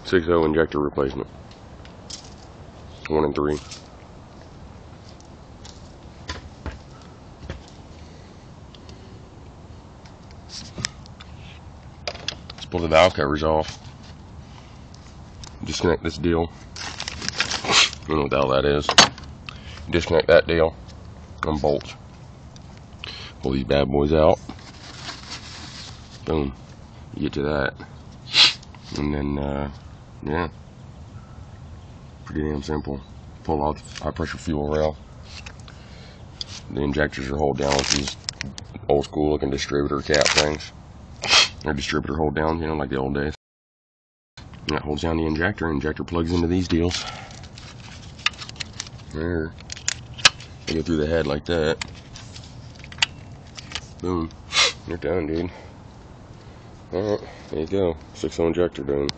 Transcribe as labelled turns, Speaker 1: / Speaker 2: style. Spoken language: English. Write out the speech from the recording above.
Speaker 1: 6.0 injector replacement. 1 and 3. Let's pull the valve covers off. Disconnect this deal. I don't know what the hell that is. Disconnect that deal and bolts. Pull these bad boys out. Boom. You get to that. And then, yeah. Pretty damn simple. Pull out the high pressure fuel rail. The injectors are hold down with these old school looking distributor cap things. Or distributor hold down, you know, like the old days. And that holds down the injector. Injector plugs into these deals. There. They go through the head like that. Boom. You're done, dude. Alright, there you go. 6.0 injector done.